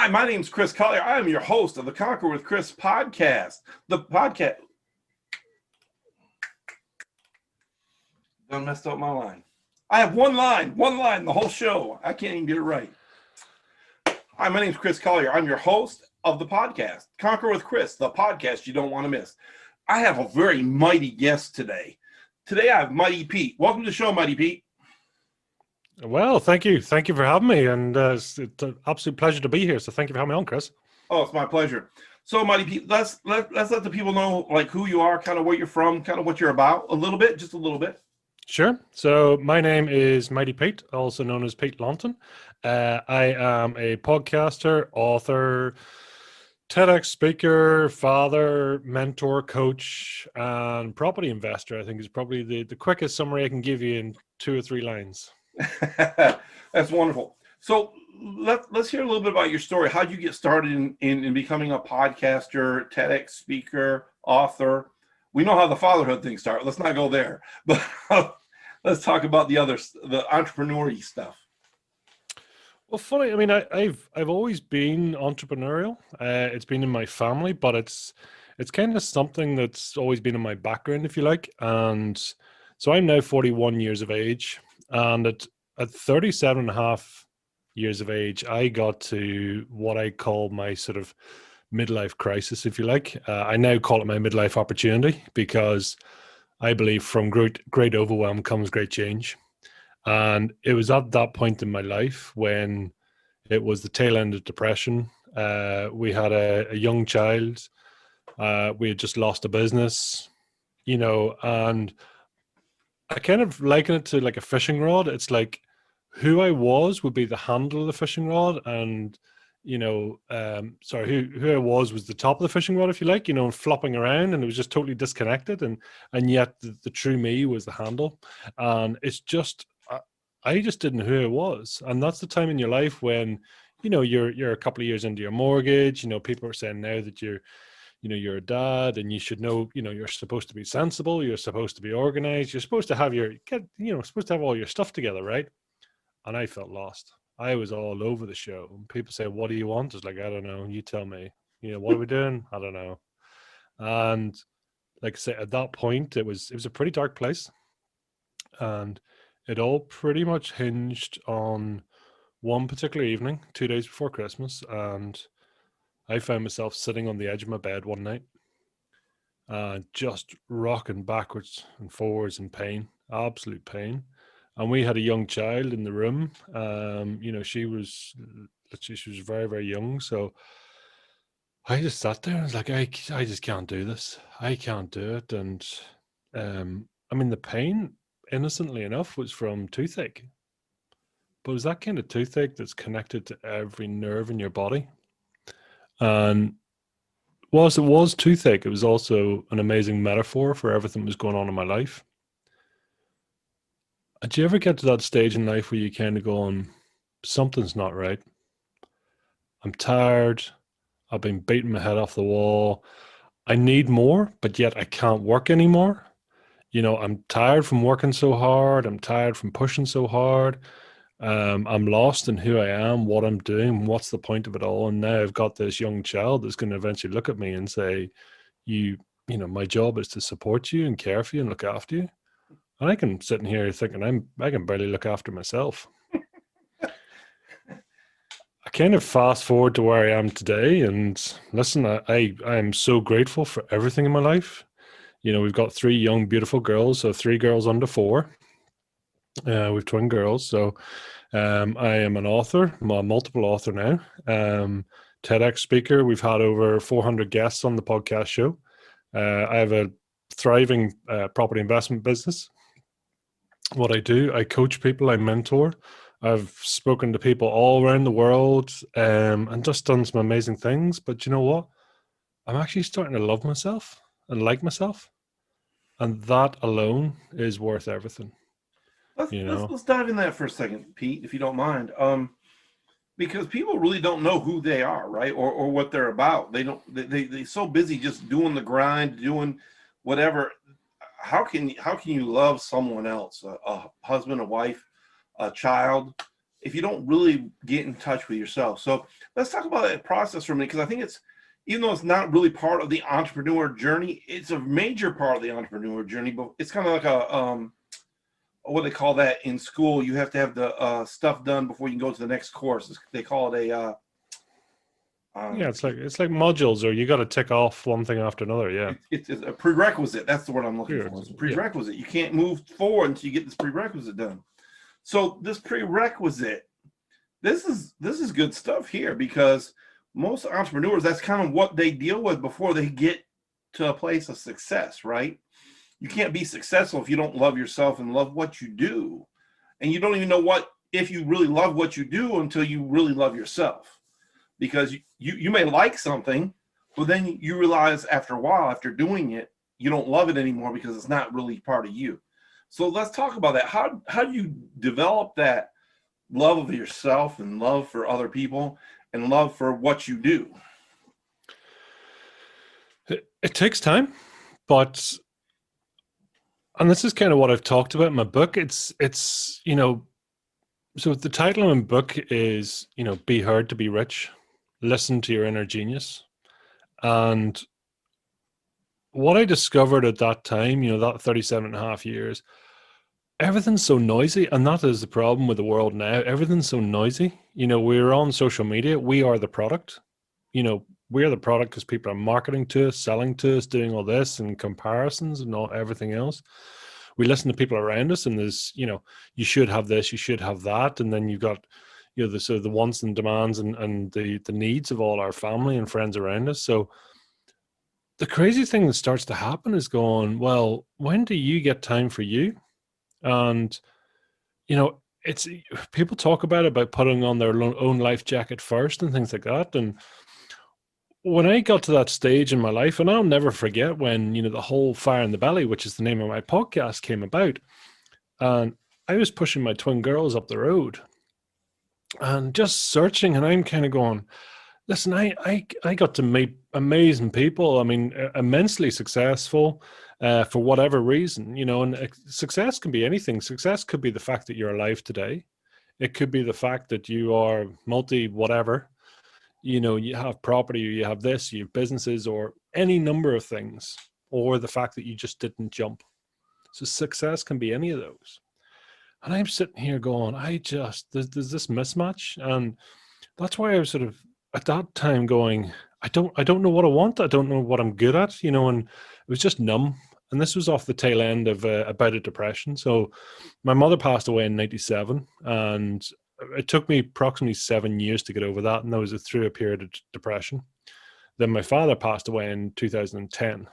Hi, my name's Chris Collier. I am your host of the Conquer with Chris podcast. The podcast. Done messed up my line. I have one line, the whole show. I can't even get it right. Hi, my name's Chris Collier. I'm your host of the podcast, Conquer with Chris, the podcast you don't want to miss. I have a very mighty guest today. Today I have Mighty Pete. Welcome to the show, Mighty Pete. Well, thank you. Thank you for having me. And it's an absolute pleasure to be here. So thank you for having me on, Chris. Oh, it's my pleasure. So, Mighty Pete, let's let the people know like who you are, kind of where you're from, kind of what you're about, a little bit, just a little bit. Sure. So my name is Mighty Pete, also known as Pete Launton. I am a podcaster, author, TEDx speaker, father, mentor, coach, and property investor. I think is probably the quickest summary I can give you in 2 or 3 lines. That's wonderful. So let's hear a little bit about your story. How'd you get started in becoming a podcaster, TEDx speaker, author? We know how the fatherhood thing started. Let's not go there, but let's talk about the entrepreneurial stuff. Well, funny. I mean, I've always been entrepreneurial. It's been in my family, but it's kind of something that's always been in my background, if you like. And so I'm now 41 years of age. And at 37 and a half years of age, I got to what I call my sort of midlife crisis, if you like. I now call it my midlife opportunity because I believe from great overwhelm comes great change. And it was at that point in my life when it was the tail end of depression. We had a young child. We had just lost a business, and I kind of liken it to like a fishing rod. It's like who I was would be the handle of the fishing rod, and who I was the top of the fishing rod, if you like, and flopping around, and it was just totally disconnected, and yet the true me was the handle, and it's just I just didn't know who I was, and that's the time in your life when you're a couple of years into your mortgage. People are saying now that you're a dad and you should know, you're supposed to be sensible, you're supposed to be organized, you're supposed to have supposed to have all your stuff together, right? And I felt lost. I was all over the show. And people say, what do you want? It's like, I don't know. You tell me. What are we doing? I don't know. And like I say, at that point, it was a pretty dark place. And it all pretty much hinged on one particular evening, 2 days before Christmas. And I found myself sitting on the edge of my bed one night, just rocking backwards and forwards in pain, absolute pain. And we had a young child in the room. She was very, very young. So I just sat there and was like, I just can't do this. I can't do it. And the pain, innocently enough, was from toothache. But it was that kind of toothache that's connected to every nerve in your body. And whilst it was toothache, it was also an amazing metaphor for everything that was going on in my life. Did you ever get to that stage in life where you kind of go on, something's not right? I'm tired. I've been beating my head off the wall. I need more, but yet I can't work anymore. I'm tired from working so hard. I'm tired from pushing so hard. I'm lost in who I am, what I'm doing, what's the point of it all. And now I've got this young child that's going to eventually look at me and say, my job is to support you and care for you and look after you. And I can sit in here thinking I can barely look after myself. I kind of fast forward to where I am today, and listen, I am so grateful for everything in my life. We've got 3 young, beautiful girls, so 3 girls under 4. We've twin girls, so I am an author. I'm a multiple author now. TEDx speaker. We've had over 400 guests on the podcast show. I have a thriving property investment business. What I do, I coach people, I mentor. I've spoken to people all around the world and just done some amazing things. But you know what? I'm actually starting to love myself and like myself. And that alone is worth everything. Let's dive in that for a second, Pete, if you don't mind. Because people really don't know who they are, right? Or what they're about. They're so busy just doing the grind, doing whatever. How can you love someone else, a husband, a wife, a child, if you don't really get in touch with yourself. So let's talk about that process for a minute, because I think it's, even though it's not really part of the entrepreneur journey, it's a major part of the entrepreneur journey. But it's kind of like a what they call that in school. You have to have the stuff done before you can go to the next course. They call it a Yeah, it's like modules, or you got to tick off one thing after another. Yeah, it's a prerequisite. That's the word I'm looking for. It's a prerequisite. You can't move forward until you get this prerequisite done. So this prerequisite, this is good stuff here, because most entrepreneurs, that's kind of what they deal with before they get to a place of success, right? You can't be successful if you don't love yourself and love what you do. And you don't even know if you really love what you do until you really love yourself. Because you may like something, but then you realize after a while, after doing it, you don't love it anymore because it's not really part of you. So let's talk about that. How do you develop that love of yourself and love for other people and love for what you do? It takes time, but, and this is kind of what I've talked about in my book. It's so the title of my book is, Be Heard to Be Rich. Listen to your inner genius. And what I discovered at that time, that 37 and a half years, everything's so noisy. And that is the problem with the world now. Everything's so noisy. We're on social media. We are the product. We are the product because people are marketing to us, selling to us, doing all this and comparisons and everything else. We listen to people around us, and there's, you should have this, you should have that. And then you've got, the wants and demands and the needs of all our family and friends around us. So the crazy thing that starts to happen is going, well, when do you get time for you? And, it's, people talk about putting on their own life jacket first and things like that. And when I got to that stage in my life, and I'll never forget when, the whole Fire in the Belly, which is the name of my podcast, came about, and I was pushing my twin girls up the road and just searching, and I'm kind of going, listen, I got to meet amazing people. I mean, immensely successful for whatever reason, and success can be anything. Success could be the fact that you're alive today. It could be the fact that you are multi-whatever, you have property, or you have this, you have businesses, or any number of things, or the fact that you just didn't jump. So success can be any of those. And I'm sitting here going, there's this mismatch. And that's why I was sort of at that time going, I don't know what I want. I don't know what I'm good at, and it was just numb. And this was off the tail end of a bout of depression. So my mother passed away in 97, and it took me approximately 7 years to get over that. And that was through a period of depression. Then my father passed away in 2010.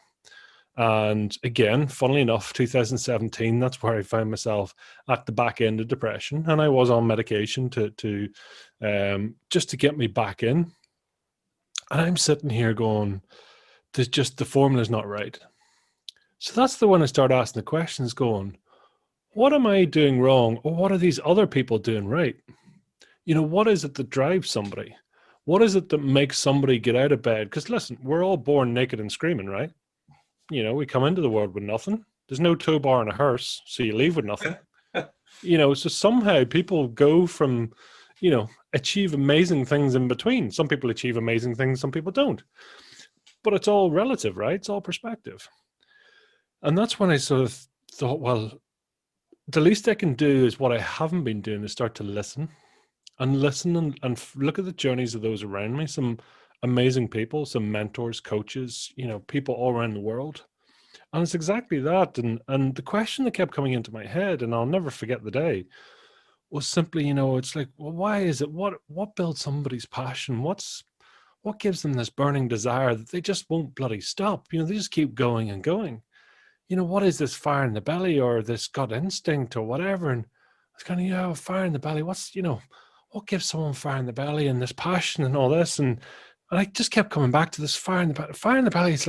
And again, funnily enough, 2017, that's where I found myself at the back end of depression. And I was on medication to just to get me back in. And I'm sitting here going, the formula's not right. So that's the when I start asking the questions, going, what am I doing wrong? Or what are these other people doing right? What is it that drives somebody? What is it that makes somebody get out of bed? Because listen, we're all born naked and screaming, right? We come into the world with nothing. There's no tow bar in a hearse, so you leave with nothing. So somehow people go from, achieve amazing things in between. Some people achieve amazing things, some people don't. But it's all relative, right? It's all perspective. And that's when I sort of thought, well, the least I can do is what I haven't been doing, is start to listen and look at the journeys of those around me. Some amazing people, some mentors, coaches, people all around the world. And it's exactly that. And the question that kept coming into my head, and I'll never forget the day, was simply, it's like, well, why is it? What builds somebody's passion? What gives them this burning desire that they just won't bloody stop? They just keep going and going. What is this fire in the belly, or this gut instinct, or whatever? And it's kind of, fire in the belly. What gives someone fire in the belly and this passion and all this? And I just kept coming back to this fire in the belly. Fire in the belly, it's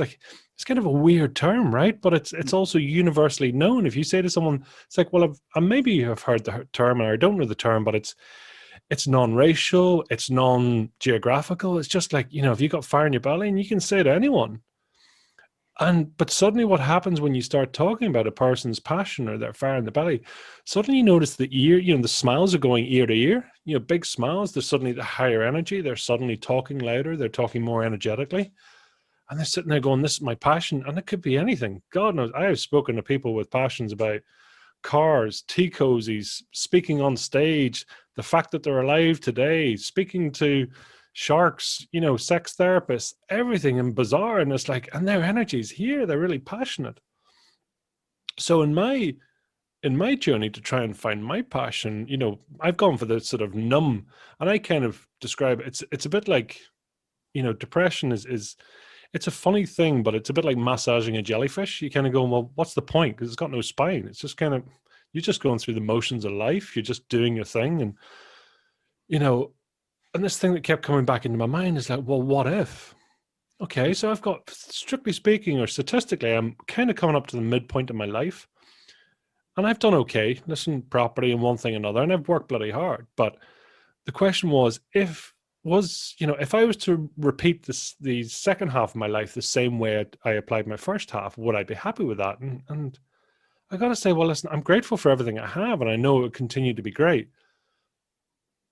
kind of a weird term, right? But it's also universally known. If you say to someone, it's like, well, maybe you have heard the term, or I don't know the term, but it's non-racial, it's non-geographical. It's just like, if you got fire in your belly, and you can say it to anyone. But suddenly what happens when you start talking about a person's passion or their fire in the belly, suddenly you notice the ear, the smiles are going ear to ear, big smiles. They're suddenly the higher energy. They're suddenly talking louder. They're talking more energetically. And they're sitting there going, this is my passion. And it could be anything. God knows. I have spoken to people with passions about cars, tea cozies, speaking on stage, the fact that they're alive today, speaking to sharks, sex therapists, everything in bizarre. And it's like, and their energy's here. They're really passionate. So in my journey to try and find my passion, I've gone for the sort of numb, and I kind of describe it's a bit like, depression is it's a funny thing, but it's a bit like massaging a jellyfish. You kind of go, well, what's the point? Because it's got no spine. It's just kind of, you're just going through the motions of life. You're just doing your thing. And, and this thing that kept coming back into my mind is like, well, what if? Okay, so I've got, strictly speaking, or statistically, I'm kind of coming up to the midpoint of my life. And I've done okay, listen, property and one thing and another, and I've worked bloody hard. But the question was, if I was to repeat the second half of my life the same way I applied my first half, would I be happy with that? And I got to say, well, listen, I'm grateful for everything I have, and I know it will continue to be great.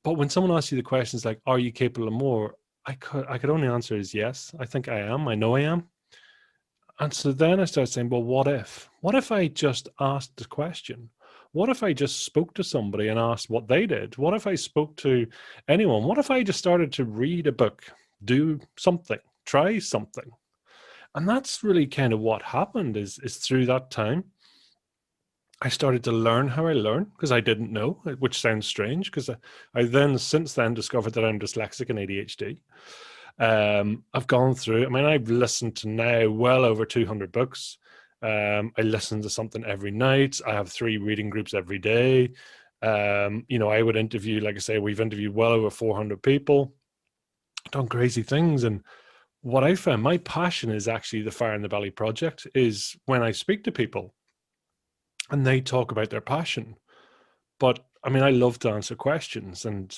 But when someone asks you the questions like, are you capable of more? I could only answer is yes. I think I am. I know I am. And so then I started saying, well, what if? What if I just asked the question? What if I just spoke to somebody and asked what they did? What if I spoke to anyone? What if I just started to read a book, do something, try something? And that's really kind of what happened is through that time, I started to learn how I learn because I didn't know, which sounds strange because I then since then discovered that I'm dyslexic and ADHD. I've gone through, I've listened to now well over 200 books. I listen to something every night. I have 3 reading groups every day. I would interview, like I say, we've interviewed well over 400 people, done crazy things. And what I found, my passion is actually the Fire in the Belly project, is when I speak to people and they talk about their passion. But I love to answer questions, and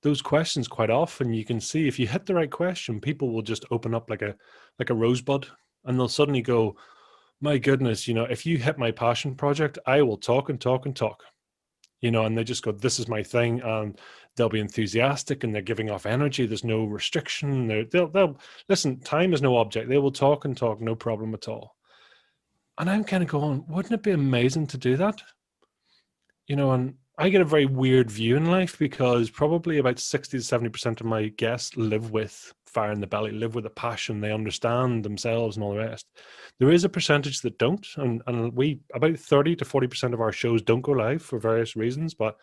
those questions quite often you can see if you hit the right question, people will just open up like a rosebud, and they'll suddenly go, my goodness, if you hit my passion project, I will talk and talk and talk, and they just go, this is my thing. And they'll be enthusiastic and they're giving off energy. There's no restriction. They'll listen, time is no object. They will talk and talk, no problem at all. And I'm kind of going, wouldn't it be amazing to do that? And I get a very weird view in life because probably about 60 to 70% of my guests live with fire in the belly, live with a passion. They understand themselves and all the rest. There is a percentage that don't. And we, about 30 to 40% of our shows don't go live for various reasons, but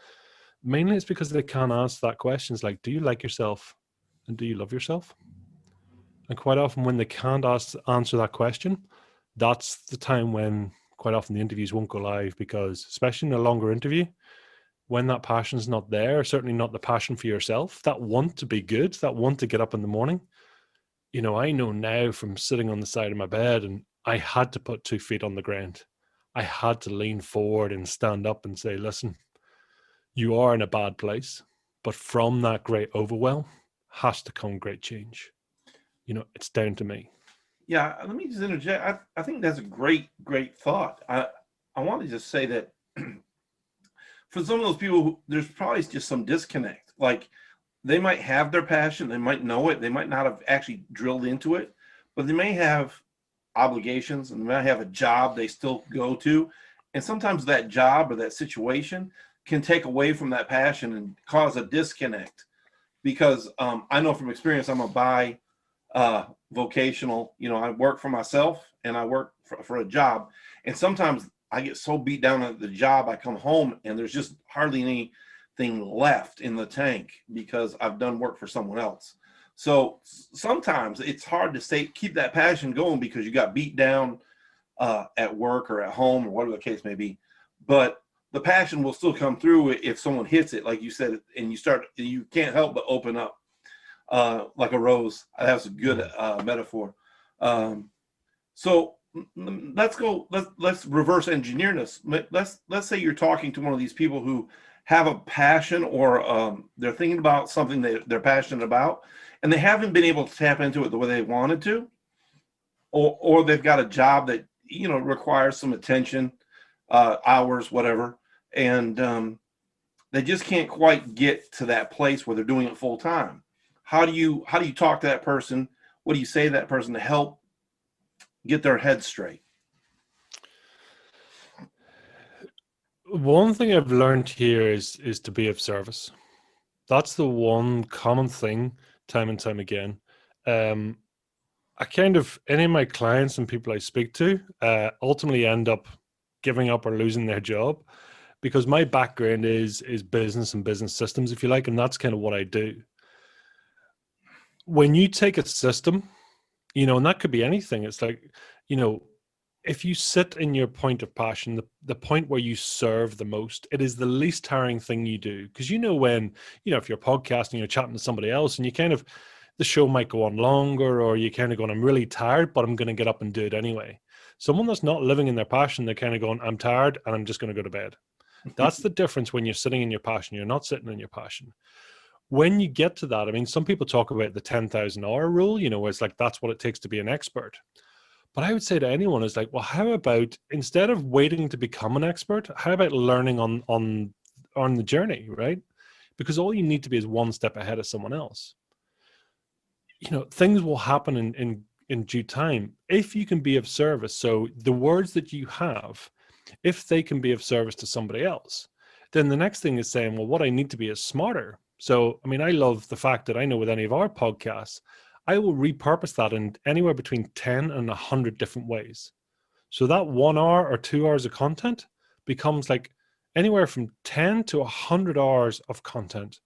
mainly it's because they can't ask that question. It's like, do you like yourself? And do you love yourself? And quite often when they can't answer that question, that's the time when quite often the interviews won't go live, because especially in a longer interview, when that passion's not there, certainly not the passion for yourself, that want to be good, that want to get up in the morning. I know now from sitting on the side of my bed, and I had to put 2 feet on the ground. I had to lean forward and stand up and say, listen, you are in a bad place, but from that great overwhelm has to come great change. It's down to me. Yeah, let me just interject. I think that's a great thought. I want to just say that for some of those people, there's probably just some disconnect. Like, they might have their passion, they might know it, they might not have actually drilled into it, but they may have obligations and they might have a job they still go to. And sometimes that job or that situation can take away from that passion and cause a disconnect. Because I know from experience, I'm a vocational, I work for myself and I work for a job. And sometimes I get so beat down at the job, I come home and there's just hardly anything left in the tank because I've done work for someone else. So sometimes it's hard to keep that passion going because you got beat down at work or at home or whatever the case may be. But the passion will still come through if someone hits it, like you said, and you can't help but open up like a rose. That's a good metaphor. So let's reverse engineer this. Let's say you're talking to one of these people who have a passion, or they're thinking about something that they're passionate about, and they haven't been able to tap into it the way they wanted to, or they've got a job that, requires some attention, hours, whatever. And they just can't quite get to that place where they're doing it full time. How do you talk to that person? What do you say to that person to help get their head straight? One thing I've learned here is to be of service. That's the one common thing, time and time again. I kind of, any of my clients and people I speak to ultimately end up giving up or losing their job, because my background is business and business systems, if you like, and that's kind of what I do. When you take a system, and that could be anything. It's like, if you sit in your point of passion, the point where you serve the most, it is the least tiring thing you do. Because when, if you're podcasting, you're chatting to somebody else and you kind of, the show might go on longer, or you kind of going, I'm really tired, but I'm going to get up and do it anyway. Someone that's not living in their passion, they're kind of going, I'm tired and I'm just going to go to bed. That's the difference when you're sitting in your passion. You're not sitting in your passion. When you get to that, I mean, some people talk about the 10,000 hour rule, where it's like, that's what it takes to be an expert. But I would say to anyone is like, well, how about instead of waiting to become an expert, how about learning on the journey, right? Because all you need to be is one step ahead of someone else. Things will happen in due time if you can be of service. So the words that you have, if they can be of service to somebody else, then the next thing is saying, well, what I need to be is smarter. So, I mean, I love the fact that I know with any of our podcasts, I will repurpose that in anywhere between 10 and 100 different ways. So that 1 hour or 2 hours of content becomes like anywhere from 10 to 100 hours of content.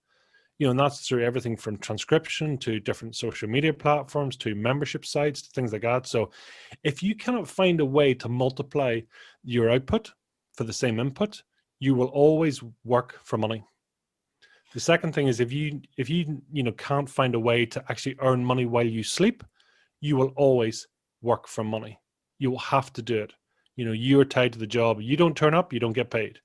And that's through everything from transcription to different social media platforms to membership sites, things like that. So if you cannot find a way to multiply your output for the same input, you will always work for money. The second thing is if you can't find a way to actually earn money while you sleep, you will always work for money. You will have to do it. You're tied to the job. You don't turn up, you don't get paid.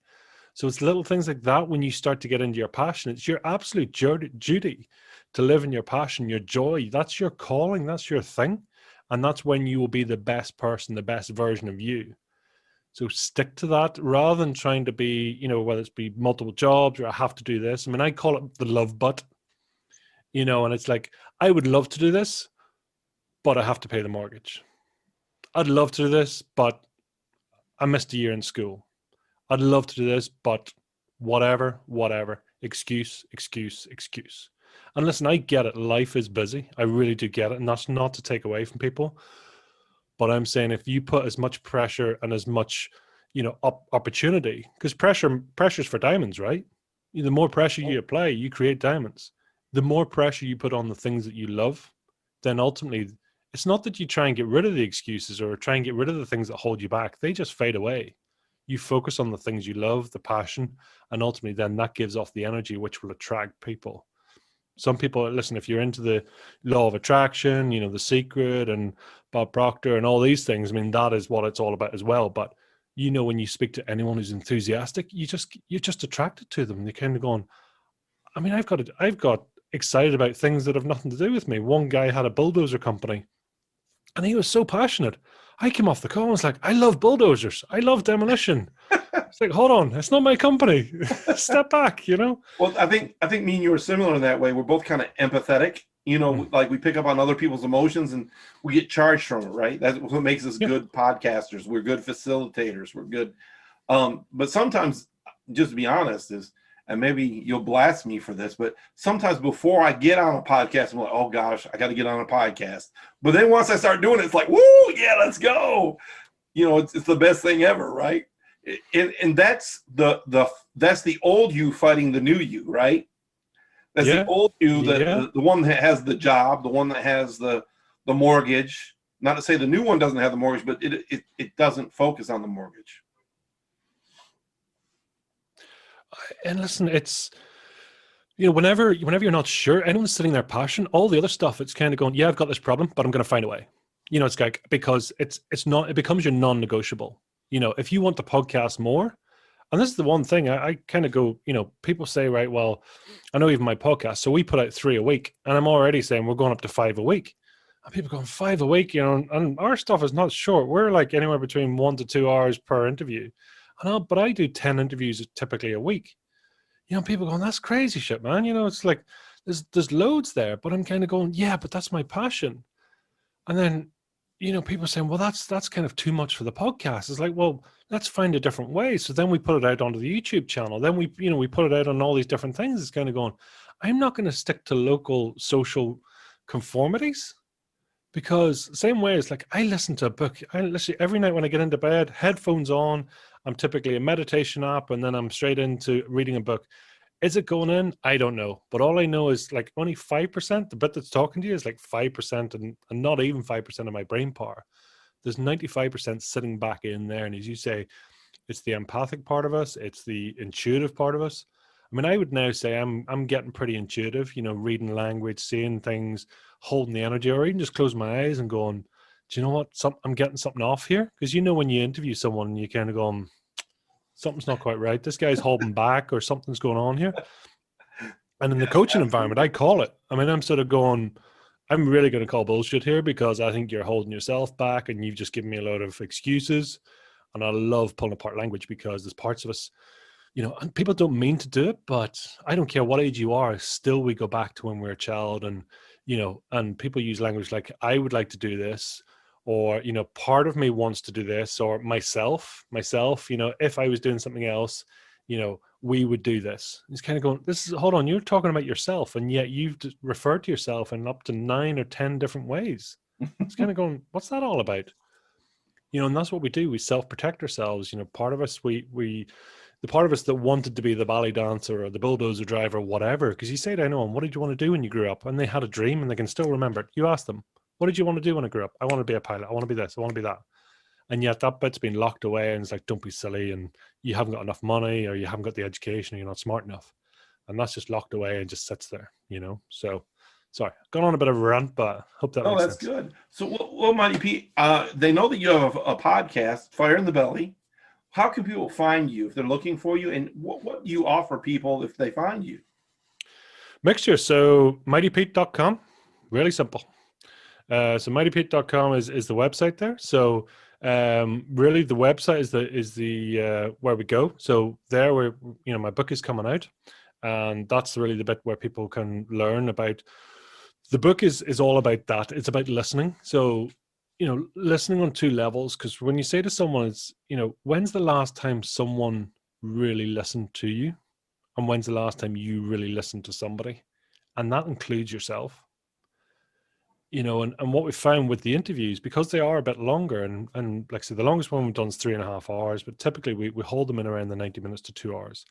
So it's little things like that. When you start to get into your passion, it's your absolute duty to live in your passion, your joy. That's your calling. That's your thing. And that's when you will be the best person, the best version of you. So stick to that rather than trying to be, whether it's be multiple jobs or I have to do this. I mean, I call it the love but, and it's like, I would love to do this, but I have to pay the mortgage. I'd love to do this, but I missed a year in school. I'd love to do this, but whatever, excuse. And listen, I get it. Life is busy. I really do get it. And that's not to take away from people. But I'm saying if you put as much pressure and as much, opportunity, because pressure's for diamonds, right? The more pressure you apply, you create diamonds. The more pressure you put on the things that you love, then ultimately, it's not that you try and get rid of the excuses or try and get rid of the things that hold you back. They just fade away. You focus on the things you love, the passion, and ultimately then that gives off the energy which will attract people. Some people, listen, if you're into the law of attraction, The Secret and Bob Proctor and all these things, I mean, that is what it's all about as well. But, when you speak to anyone who's enthusiastic, you're just attracted to them. You're kind of going, I mean, I've got excited about things that have nothing to do with me. One guy had a bulldozer company and he was so passionate. I came off the call and was like, I love bulldozers. I love demolition. It's like, hold on, it's not my company. Step back, Well, I think me and you are similar in that way. We're both kind of empathetic, like we pick up on other people's emotions and we get charged from it, right? That's what makes us good podcasters. We're good facilitators. We're good. But sometimes, just to be honest, and maybe you'll blast me for this, but sometimes before I get on a podcast, I'm like, oh gosh, I got to get on a podcast. But then once I start doing it, it's like, woo, yeah, let's go. It's the best thing ever, right? And that's the old you fighting the new you, right? That's the old you, the one that has the job, the one that has the mortgage. Not to say the new one doesn't have the mortgage, but it doesn't focus on the mortgage. And listen, it's whenever you're not sure, anyone's sitting there passion, all the other stuff, it's kind of going, yeah, I've got this problem, but I'm going to find a way. It's like, because it becomes your non-negotiable. If you want to podcast more, and this is the one thing I kind of go, people say, right, well, I know even my podcast, so we put out 3 a week, and I'm already saying we're going up to 5 a week. And people going 5 a week, and our stuff is not short. We're like anywhere between 1 to 2 hours per interview. But I do 10 interviews typically a week. People going, that's crazy shit, man. It's like there's loads there, but I'm kind of going, yeah, but that's my passion. And then, people saying, well, that's kind of too much for the podcast. It's like, well, let's find a different way. So then we put it out onto the YouTube channel. Then we put it out on all these different things. It's kind of going, I'm not going to stick to local social conformities, because same way it's like, I listen to a book. I literally every night when I get into bed, headphones on. I'm typically a meditation app, and then I'm straight into reading a book. Is it going in? I don't know. But all I know is like only 5%, the bit that's talking to you is like 5%, and not even 5% of my brain power. There's 95% sitting back in there. And as you say, it's the empathic part of us. It's the intuitive part of us. I mean, I would now say I'm getting pretty intuitive, reading language, seeing things, holding the energy, or even just closing my eyes and going, do you know what? I'm getting something off here. Because when you interview someone, you kind of go, something's not quite right. This guy's holding back, or something's going on here. And in the coaching environment, I call it. I mean, I'm sort of going, I'm really going to call bullshit here, because I think you're holding yourself back and you've just given me a load of excuses. And I love pulling apart language, because there's parts of us, and people don't mean to do it, but I don't care what age you are, still we go back to when we were a child, and, and people use language like, I would like to do this, or, part of me wants to do this, or myself, if I was doing something else, we would do this. It's kind of going, hold on, you're talking about yourself, and yet you've referred to yourself in up to 9 or 10 different ways. It's kind of going, what's that all about? And that's what we do. We self-protect ourselves. Part of us, the part of us that wanted to be the ballet dancer or the bulldozer driver, whatever, because you say, I know, and what did you want to do when you grew up? And they had a dream and they can still remember it. You ask them, what did you want to do when I grew up? I want to be a pilot. I want to be this. I want to be that. And yet that bit's been locked away, and it's like, don't be silly, and you haven't got enough money, or you haven't got the education, or you're not smart enough. And that's just locked away and just sits there, So, sorry, gone on a bit of a rant, but hope that makes sense. That's good. So, well, Mighty Pete, they know that you have a podcast, Fire in the Belly. How can people find you if they're looking for you, and what do you offer people if they find you? Mixture. So mightypete.com, really simple. So mightypete.com is the website there. So really the website is the where we go. So there where my book is coming out, and that's really the bit where people can learn about. The book is all about that. It's about listening. So listening on 2 levels, because when you say to someone, it's when's the last time someone really listened to you, and when's the last time you really listened to somebody, and that includes yourself. And what we found with the interviews, because they are a bit longer, and like I said, the longest one we've done is 3.5 hours, but typically we hold them in around the 90 minutes to 2 hours.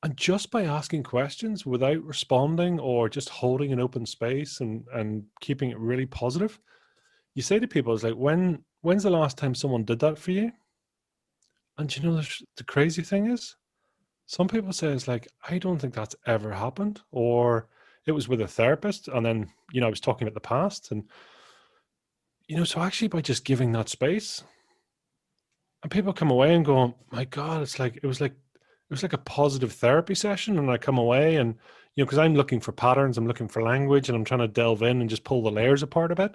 And just by asking questions without responding, or just holding an open space and keeping it really positive, you say to people, it's like, when's the last time someone did that for you? And the crazy thing is, some people say, it's like, I don't think that's ever happened, or it was with a therapist, and then I was talking about the past, and so actually by just giving that space, and people come away and go, my God, it was like a positive therapy session. And I come away, and because I'm looking for patterns, I'm looking for language, and I'm trying to delve in and just pull the layers apart a bit.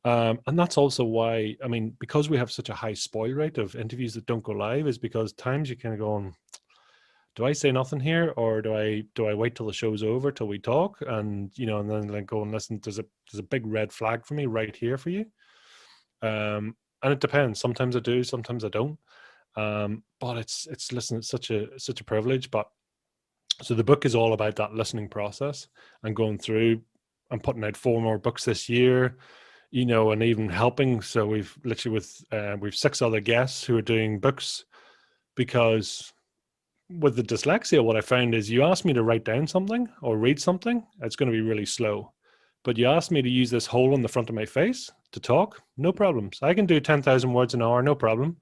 And that's also why, I mean, because we have such a high spoil rate of interviews that don't go live, is because times you kind of go, do I say nothing here, or do I wait till the show's over till we talk, and and then like go and listen? There's a big red flag for me right here for you. And it depends. Sometimes I do, sometimes I don't. But it's listen, it's such a privilege. But so the book is all about that listening process, and going through and putting out 4 more books this year. And even helping. So we've literally we've 6 other guests who are doing books, because with the dyslexia, what I found is, you ask me to write down something or read something, it's going to be really slow. But you ask me to use this hole in the front of my face to talk, no problems. I can do 10,000 words an hour, no problem.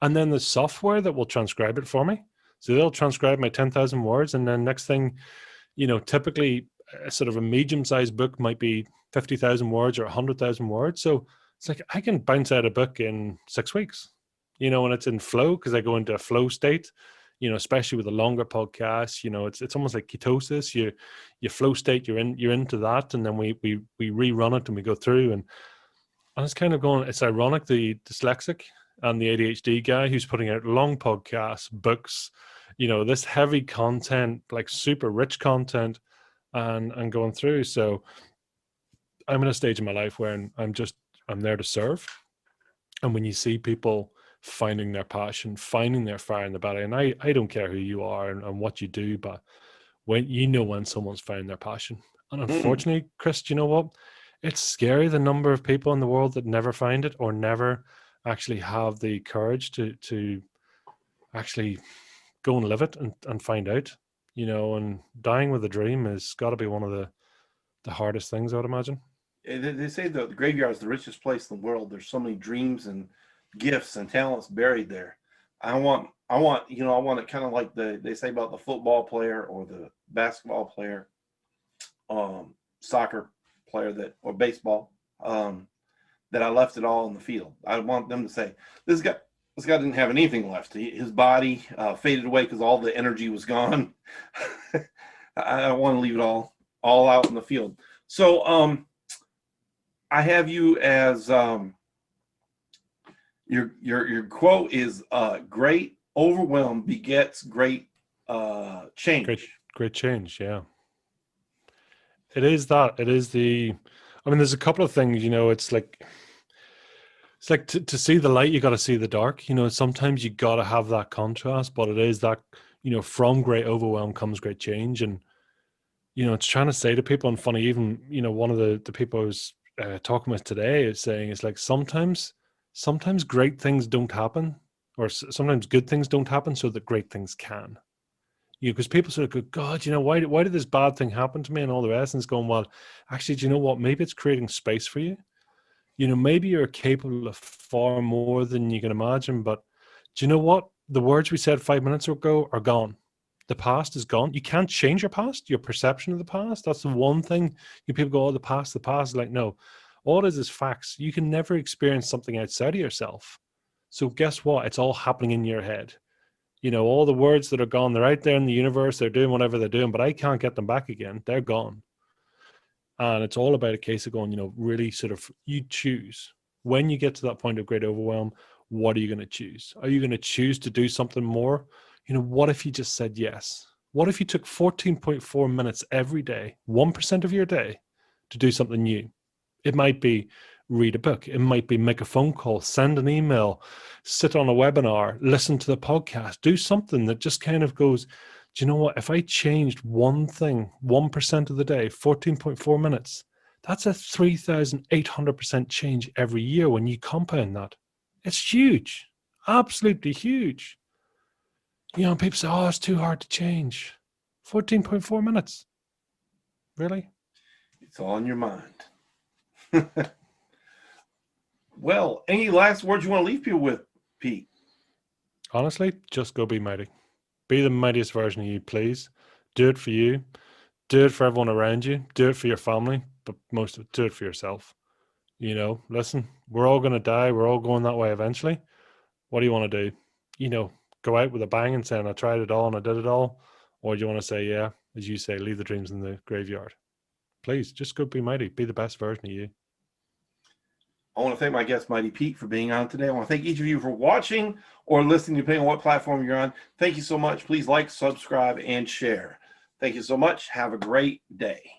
And then the software that will transcribe it for me. So they'll transcribe my 10,000 words. And then next thing, typically a sort of a medium-sized book might be 50,000 words or 100,000 words. So it's like, I can bounce out a book in 6 weeks, and it's in flow, because I go into a flow state. especially with the longer podcasts, it's almost like ketosis. You flow state, you're into that, and then we rerun it and we go through, and it's kind of going. It's ironic, the dyslexic and the ADHD guy who's putting out long podcasts, books, this heavy content, like super rich content, and going through. So I'm in a stage in my life where I'm there to serve. And when you see people finding their passion, finding their fire in the belly, and I don't care who you are and what you do, but when someone's found their passion. And unfortunately, Chris, do you know what? It's scary, the number of people in the world that never find it or never actually have the courage to actually go and live it and find out, and dying with a dream has got to be one of the hardest things, I would imagine. They say the graveyard is the richest place in the world. There's so many dreams and gifts and talents buried there. I want it kind of like they say about the football player or the basketball player, soccer player or baseball, that I left it all in the field. I want them to say, this guy didn't have anything left. His body faded away because all the energy was gone. I want to leave it all out in the field. So I have you as your quote is great overwhelm begets great change. Great change, yeah. It is that. It is there's a couple of things, it's like to see the light, you got to see the dark. Sometimes you got to have that contrast, but it is that, from great overwhelm comes great change. And, it's trying to say to people, and funny, even, one of the people I was talking with today is saying, it's like sometimes great things don't happen, or sometimes good things don't happen so that great things can. Because people sort of go, God, why did this bad thing happen to me, and all the rest? And it's going, well, actually, do you know what? Maybe it's creating space for you. Maybe you're capable of far more than you can imagine. But do you know what? The words we said 5 minutes ago are gone. The past is gone. You can't change your past, your perception of the past. That's the one thing. People go, oh, the past. Like, no. All it is facts. You can never experience something outside of yourself. So guess what? It's all happening in your head. All the words that are gone, they're out there in the universe. They're doing whatever they're doing, but I can't get them back again. They're gone. And it's all about a case of going, really sort of, you choose. When you get to that point of great overwhelm, what are you going to choose? Are you going to choose to do something more? What if you just said yes? What if you took 14.4 minutes every day, 1% of your day, to do something new? It might be read a book. It might be make a phone call, send an email, sit on a webinar, listen to the podcast, do something that just kind of goes, do you know what? If I changed one thing, 1% of the day, 14.4 minutes, that's a 3,800% change every year when you compound that. It's huge, absolutely huge. People say, oh, it's too hard to change. 14.4 minutes. Really? It's all in your mind. Well, any last words you want to leave people with, Pete? Honestly, just go be mighty. Be the mightiest version of you, please. Do it for you. Do it for everyone around you. Do it for your family, but most of it, do it for yourself. Listen, we're all going to die. We're all going that way eventually. What do you want to do? Go out with a bang and saying, I tried it all and I did it all? Or do you want to say, yeah, as you say, leave the dreams in the graveyard? Please, just go be mighty. Be the best version of you. I want to thank my guest, Mighty Pete, for being on today. I want to thank each of you for watching or listening, depending on what platform you're on. Thank you so much. Please like, subscribe, and share. Thank you so much. Have a great day.